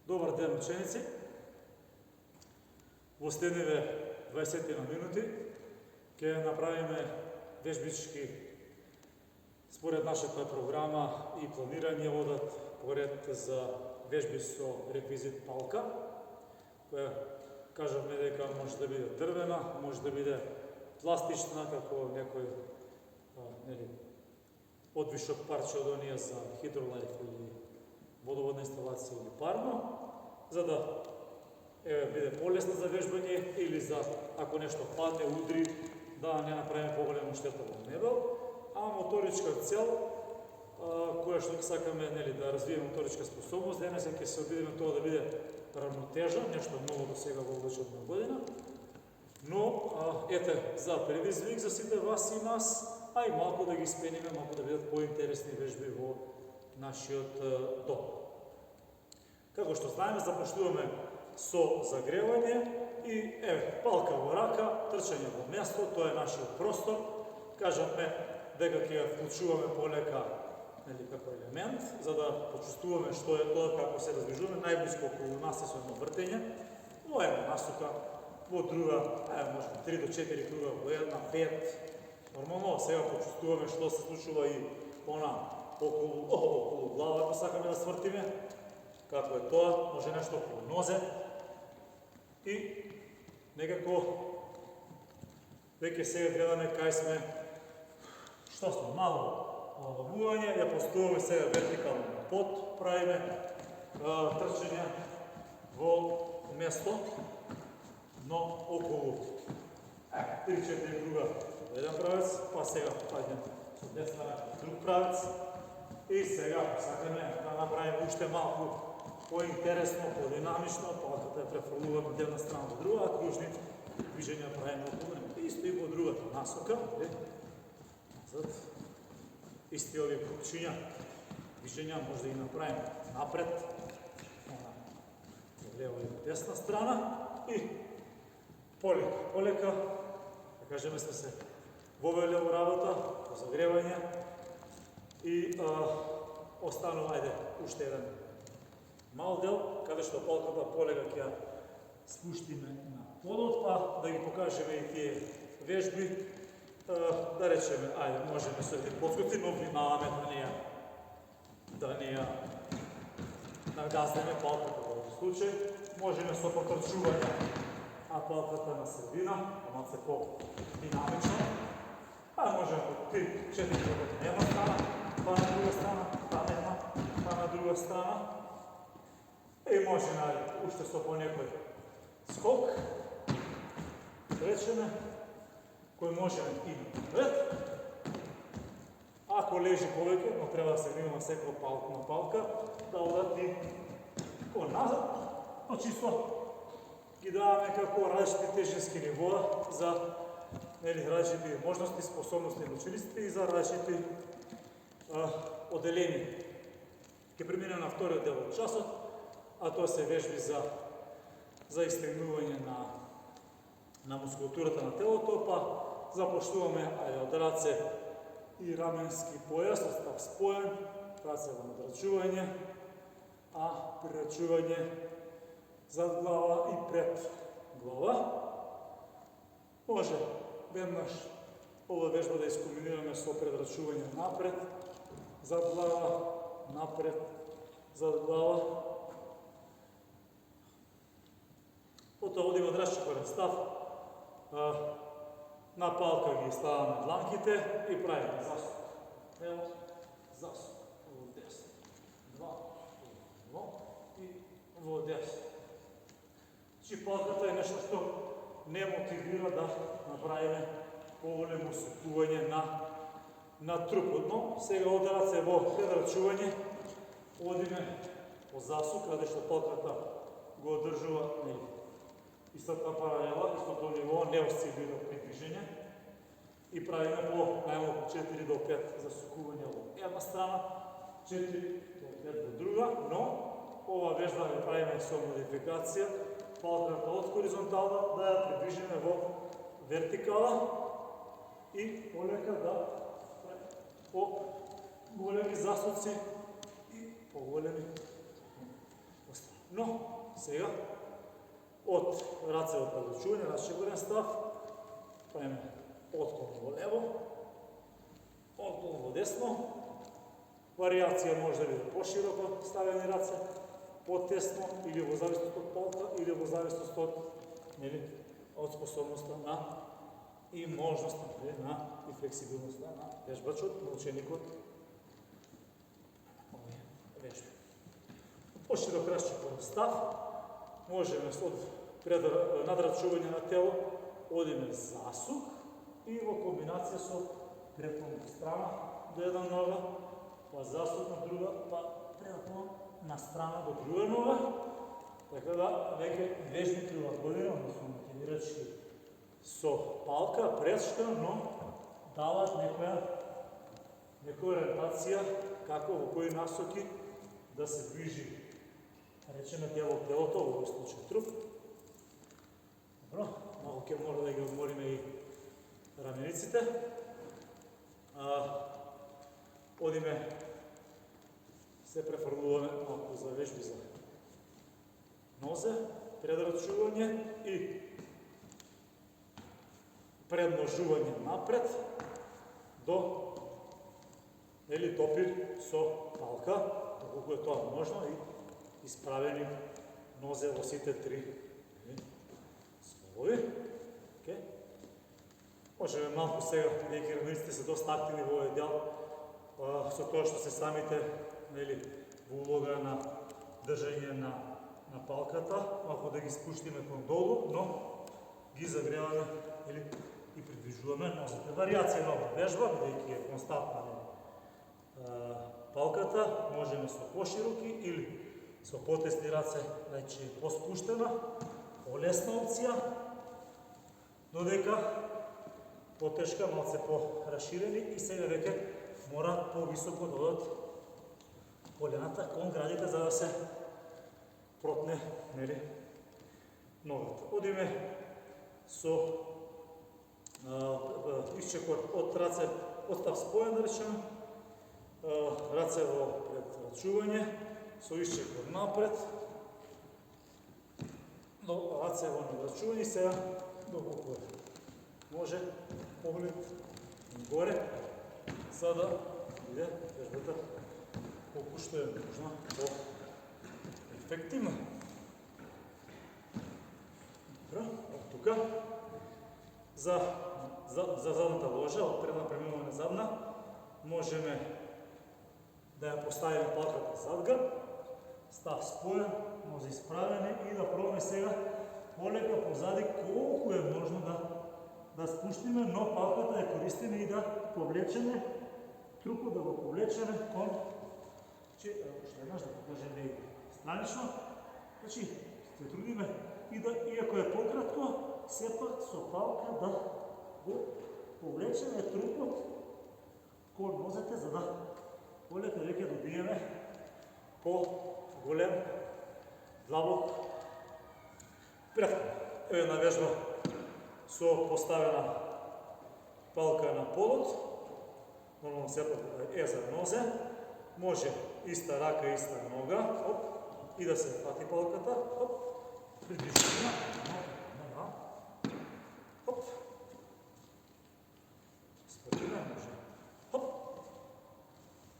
Добар ден, ученици! Во следниве 20 минути ќе направиме вежбички според нашата програма и планирање одат поред за вежби со реквизит палка, која кажавме дека може да биде дрвена, може да биде пластична, како некој одвишок парче од оние за хидролайф или водоводна инсталација или парно, за да биде полесна за вежбање или за ако нешто падне, удри, да не направиме поголема штета во мебел, а моторичка цел, која што сакаме да развиеме моторичка способност, денес ќе се обидиме тоа да биде равнотежа, нешто ново до сега во оваа година, но ете за предизвик за сите вас и нас, а и малку да ги спениме, малку да бидат поинтересни вежби во нашиот дом. Како што знаеме, започнуваме со загревање и палка во рака, трчање во место, тоа е нашиот простор. Кажаме дека ќе ја вклучуваме полека како елемент, за да почувствуваме што е тоа, како се раздвижуваме, најблиско околу нас е со едно вртење, во една насока, во друга, може 3 до 4 круга, во една, 5. Нормално, сега почувствуваме што се случува и околу главата сакаме да свртиме, како е тоа, може нешто околу нозе и некако веќе сега гледаме кај сме, што сме, мало лавување, ја поставуваме сега вертикално под, правиме трчање во место, но околу 3-4 круга во еден правец, па сега паѓаме со десна друг правец и сега сакаме да направиме уште малку поинтересно, подинамично, палката ја префрлуваме од една страна до друга, а кружни движења правиме околу него. Исто и во другата насока, исти овие кручиња, движења може да ги направиме напред, од лева и десна страна и полека, да кажеме сме се вовеле во работа, во загревање и останува, уште еден мал дел, каде што палката полека ќе ја спуштиме на подот, па да ги покажеме и тие вежби, да речеме, можеме со един подскоци, но внимаваме да не ја нагазнеме палката во овој случај, можеме со потрчување, а палката на средина, малце по-динамично, можеме по 3-4 на една страна, па на друга страна, па на една, па на друга страна, и може уште со по некој скок, речеме, кој можеме и напред. Ако лежи повеќе, но треба да се внимава секоја палка на палка, да одат и назад, но чисто ги даваме како различни тежински нивоа за различни можности, способности на учениците и за различни оделени. Ќе преминеме на вториот дел од часот, а тоа се вежби за истегнување на мускулатурата на телото, па започнуваме од раце и раменски појас, остав споен, раце во надрачување, а прирачување зад глава и пред глава. Може веднаш ова вежба да искомбинираме со предрачување напред, зад глава, напред, зад глава. Потоа одиме од расчекорен став, на палка ги ставаме дланките и правиме засук. Ево, засук, во десно, во и во десно. Значи палката е нешто што не мотивира да направиме поголемо усукување на трупот, но сега од раце во предрачување одиме по засук, каде што палката го одржува истата паралела, истото ниво, не осцилира при движење и правиме по најмалку 4 до 5 засукувања во една страна, 4 до 5 во друга, но ова вежба ја правиме со модификација, палката од хоризонтална да ја придвижиме во вертикала и полека да по големи засуци и по големи острови. Но, сега, од раце од подлучување, расчекорен став, правиме отклон во лево, отклон во десно, варијација може да биде пошироко ставени раце, потесно или во зависност од палка, или во зависност од способноста на и можноста на и флексибилноста на вежбачот, на ученикот. Вежби. Поширок расчекорен став, можеме од надрачување на тело, одиме засук и во комбинација со преклон страна до една нога, па засук на друга, па преклон на страна до друга нога, така да веќе вежби прилагодени, односно мотивирачки со палка, пречка, но дават некоја ориентација како во кои насоки да се движи, речеме дел од телото, во овој случај труп. Добро, малку ќе мора да ги одмориме и рамениците. Одиме, се префрлуваме малку за вежби за нозе, предрачување и предможување напред до допир со палка, доколку е тоа можно, и исправени нозе во сите три словови. Можеме малку сега, дејќи рамениците се доста активни во овој дел, со тоа што се самите во улога на држање на палката, малку да ги спуштиме кон долу, но ги загреваме и придвижуваме нозете. Варијација на оваа вежба, бидејќи е константна палката, можеме со пошироки или со потесни раце, значи поспуштена, полесна опција, додека потешка, малце по-раширени и сега веќе мора по-високо да одат колената кон градите за да се протне ногата. Одиме со исчекор од раце, остав споен да речеме, раце во предрачување, со исчекор напред, но раце во надрачување, сега доколку може поглед горе, за да биде вежбата колку што е нужна по-ефективна. Добро, од тука за задната ложа, од предна преминуваме задна, можеме да ја поставиме палката зад грб, став споен, нозе исправени и да пробаме сега полека позади колку е можно да спуштиме, но палката ја користиме и да повлечеме, трупот да го повлечеме кон, уште еднаш да покажеме и странично, значи се трудиме и да, иако е пократко, сепак со палка да го повлечеме трупот кон нозете, за да полека веќе добиеме по-голем длабок преткон. Еве една вежба со поставена палка на полот, нормално сепак е за нозе, може иста рака, иста нога, оп, и да се фати палката, оп, придвижуваме, оп, спортивно може,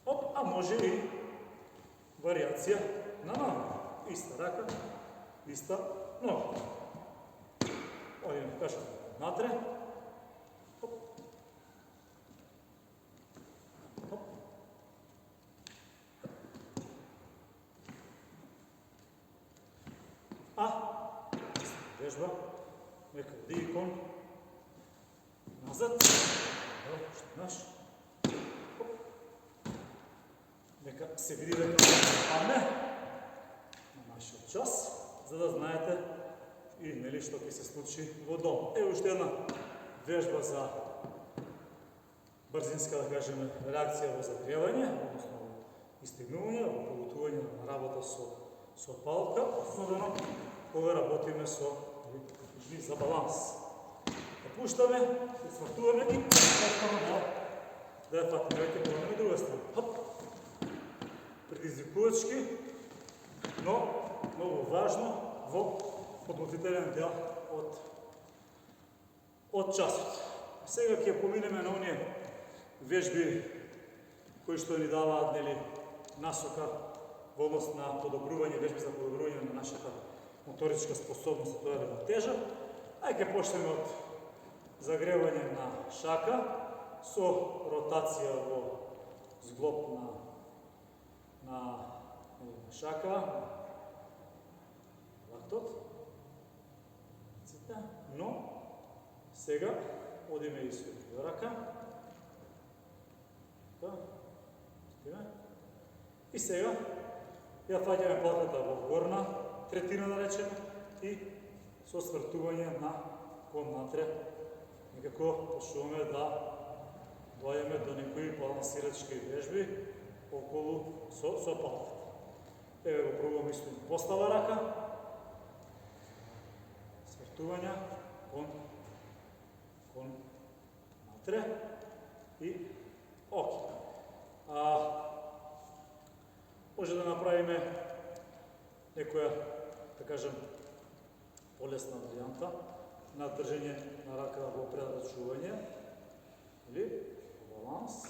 оп, а може и варијација на нога, иста рака, иста нога. Одиме каша натре, оп, оп, вежба, нека диги кон, назад, уште наш, нека се види дека падне на нашиот час, за да знаете и што ќе се случи во дом. Е, уште една вежба за брзинска, да кажеме, реакција во загревање, односно истигнување, во поготување на работа со палка, особено кога работиме со за баланс. Да пуштаме, се свртуваме и да ја фатиме, веќе погледаме друга страна. Предизвикувачки, но многу важно во подготвителен дел од часот. Сега ќе поминеме на оние вежби кои што ни даваат насока во однос на подобрување, вежби за подобрување на нашата моторичка способност, тоа е равнотежа. Ајде ќе почнеме од загревање на шака со ротација во зглоб на шака, лактот, но сега одиме и со рака, и сега ја фаќаме палката во горна третина, да речеме, и со свртување кон натре, некако почнуваме да доаѓаме до некои балансирачки вежби околу со палката. Еве го пробуваме исто постава рака, свртувања кон натре и оке. Може да направиме некоја, да кажем, полесна варијанта на држење на рака во предрачување или баланс.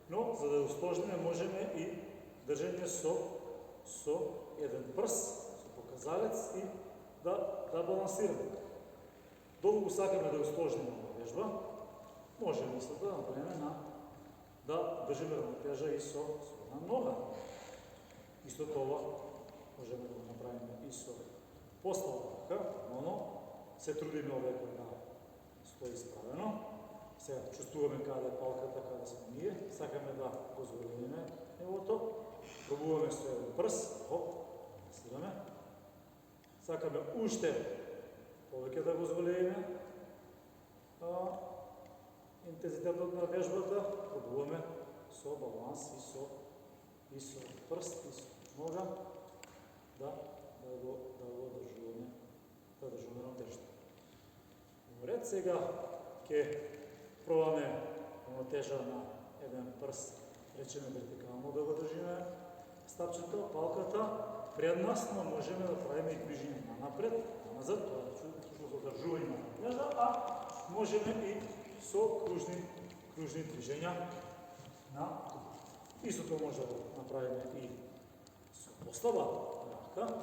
Но за да усложниме можеме и држење со еден прст, со показалец и да балансираме. Долго сакаме да усложниме оваа вежба, можеме исто да направиме да држиме равнотежа и со една нога. Исто тоа можеме да го направиме и со постава рака, но се трудиме овеќе да стои исправено. Сега чувствуваме каде е палката, каде сме ние, сакаме да го зголемиме нивото, пробуваме со еден прст, сираме. Сакаме уште повеќе да го зголемиме интензитетот на вежбата, пробуваме со баланс и со прст и со нога да го одржуваме равнотежата. Во ред, сега ќе пробаме равнотежа на еден прст, речеме вертикално да го држиме стапчето, палката пред нас, но можеме да правиме и движење напред, назад, тоа е точно за одржување на равнотежа, а можеме и со кружни движења на тук. Истото може да направиме и со постава рака,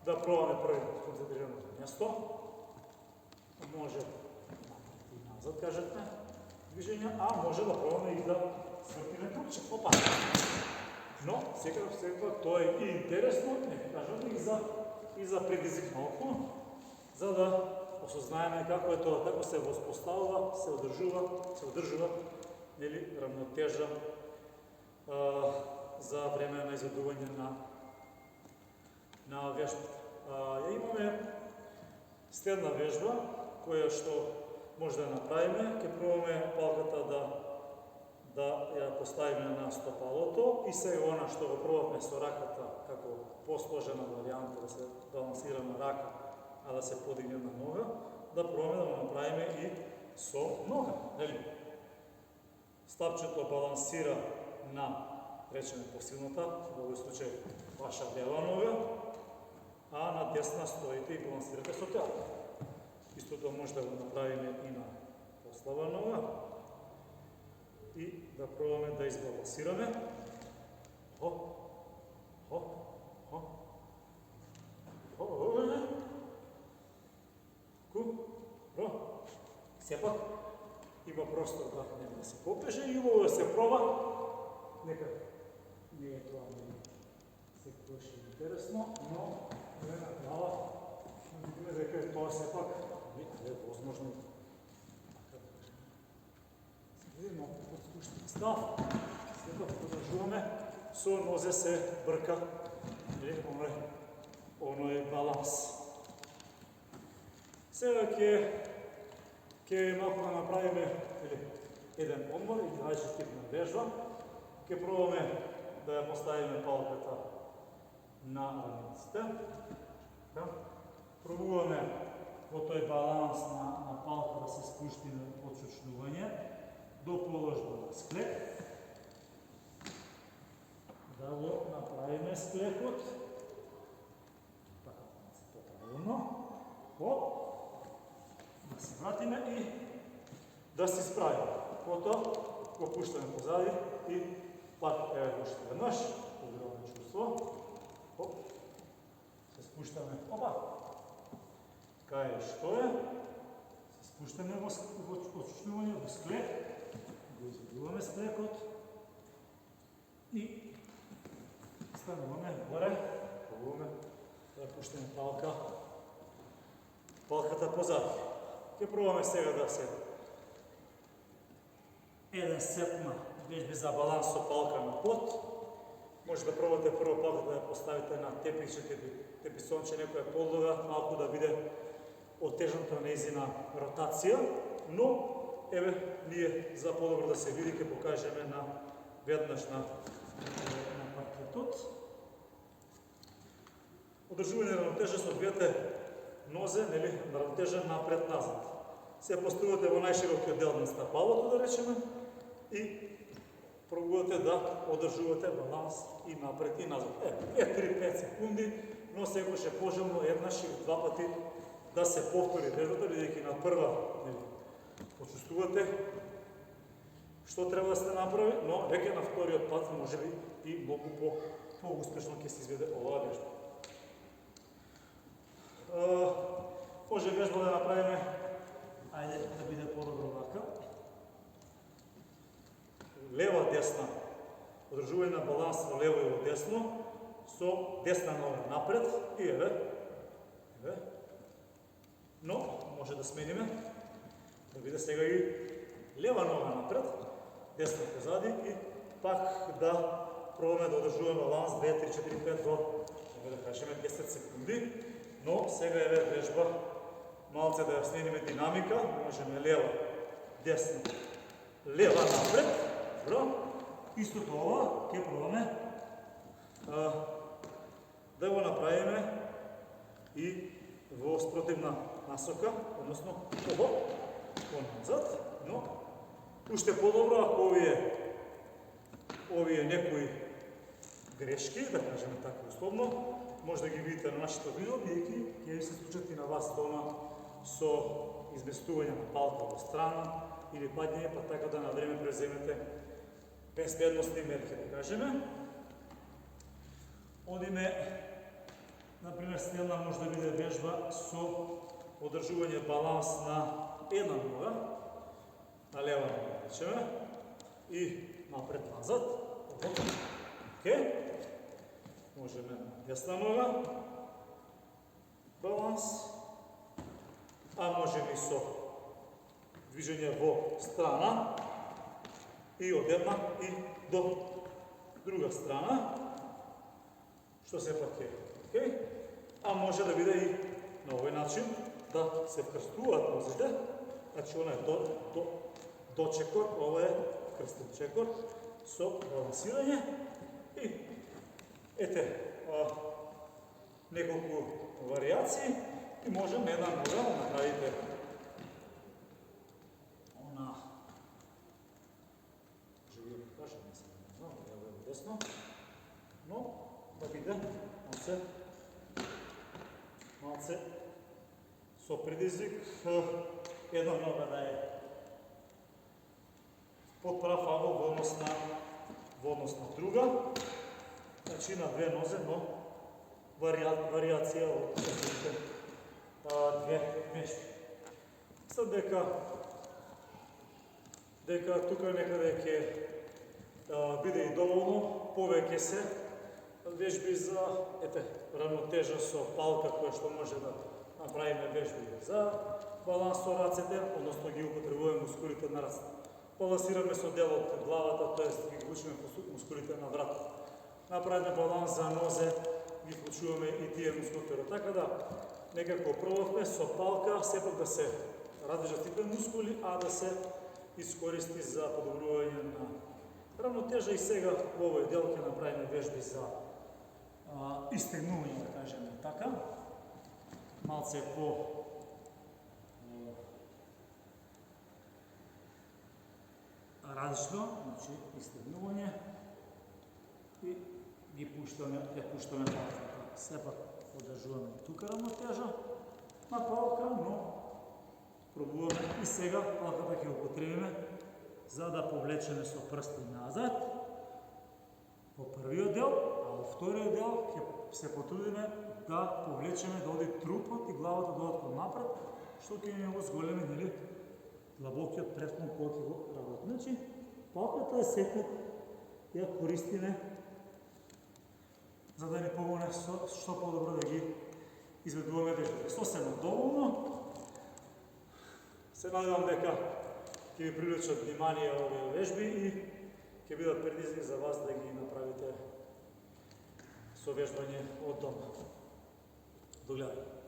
да пробаме први концентрираното место, може напред и назад, кажете, движења, а може да пробаме и да свртиме трупче. Опа! Но, секако тоа е и интересно, нека кажам, и за предизвик малку, за да осознаеме како е тоа, како се воспоставува, се одржува равнотежа за време на изведување на вежбата. Ја имаме следна вежба, која што може да направиме. Ќе пробаме палката да ја поставиме на стопалото и сега она што го пробавме со раката како посложена варијанта да се балансира на рака, а да се подигне на нога, да пробаме да го направиме и со нога. Стапчето балансира на, речеме, посилната, во овој случај ваша лева нога, а на десна стоите и балансирате со телото. Истото може да го направиме и на послаба нога и да пробаме да избалансираме. Сепак има простор да се попеше и убаво да се проба. Нека не е тоа секогаш интересно, но не направа. Видиме дека тоа сепак е возможно. Видимо, подскуштен став. Сепак подржуваме, со нозе се брка. Оно е баланс. Сега ќе малку да направиме еден одмор или различен тип на вежба. Ќе пробаме да ја поставиме палката на рамиците. Пробуваме во тој баланс на палка да се спуштиме од чучнување до положба на склек. Да го направиме склекот да се справим. Потоа го пуштаме позади и пак уште веднаш, подобно чувство. Оп. Се спуштаме. Опа. Кај што е? Се спуштаме во очувствување, во склек. Го изведуваме склекот. И стануваме горе. Пробуваме да пуштаме палката позади. Ќе пробуваме сега да се еден сет на вежби за баланс со палка на под. Може да пробате прво палката да ја поставите на тепичите, теписонче некоја подлога, малку да биде отежната нејзина ротација, но еве ние за подобро да се види ќе покажеме на веднаш на паркетот. Одржување на равнотежа со двете нозе, нели, на равнотежа напред-назад. Се поставувате во најширокиот дел на стапалото, да речеме, и пробувате да одржувате баланс и напред и назад. 3-5 секунди, но секој е пожелно еднаш или два пати да се повтори вежбата, бидејќи на прва почувствувате што треба да се направи, но веќе на вториот пат можеби и многу по-успешно ќе се изведе оваа вежба. Може вежба да направиме, ајде да биде по-добро вака. Лева-десна, одржување на баланс во лево и во десно, со десна нога напред и еве, но може да смениме, да биде сега и лева нога напред, десна позади и пак да пробаме да одржуваме баланс 2, 3, 4, 5 до, да кажеме, 10 секунди, но сега еве вежба, малце да ја смениме динамика, можеме лева, десна, лева напред, добро, истото ова ќе пробаме да го направиме и во спротивна насока, односно ово, назад, но уште подобро ако овие некои грешки, да кажеме така условно, може да ги видите на нашето видео, бидејќи ќе ви се случат и на вас дома со изместување на палка во страна или падање, па така да на време преземете безбедносни мерки, да кажеме. Одиме, например, следна може да биде вежба со одржување баланс на една нога, на лева нога, речеме, и напред-назад. Окей. Можеме на десна нога, баланс, а можеме и со движење во страна и од една и до друга страна, што се пак е. Okay? А може да биде и на овој начин да се вкрстуваат нозите, значи она е до чекор, ова е крстен чекор со балансирање и ете неколку варијации и можеме една нога да направите она живиот кажа, не се знам, лево и десно, но да биде малце со предизвик, една нога да е под прав агол во однос на друга, значи на две нозе, но варијација од две вежби. Сад дека тука некаде ќе биде и доволно, повеќе се вежби за равнотежа со палка, која што може да направиме вежби за баланс со рацете, односно ги употребуваме мускулите на рацете. Балансираме со делот од главата, т.е. ги вклучиме мускулите на вратот. Направиме баланс за нозе, ги вклучуваме и тие мускулите. Така да, некако пробавме со палка, сепак да се раздржат сите мускули, а да се искористи за подобрување на равнотежа и сега во овој дел ќе направиме вежби за истегнување, да кажеме така. Малце по различно, значи истегнување и ги пуштаме палката. Сепак одржуваме тука равнотежа на палка, но Пробуваме и сега палката ќе употребиме за да повлечеме со прсти назад во првиот дел, а во вториот дел ќе се потрудиме да повлечеме да оди трупот и главата додатно напред, што ќе ни го зголеми, нели, длабокиот предклон кој ќе го работи. Значи, палката секогаш ја користиме за да ни помогне што подобро да ги изведуваме вежбите. Сосема доволно. Се надевам дека ќе ви привлечат внимание овие вежби и ќе бидат предизвик за вас да ги направите со вежбање од дома. До гледање.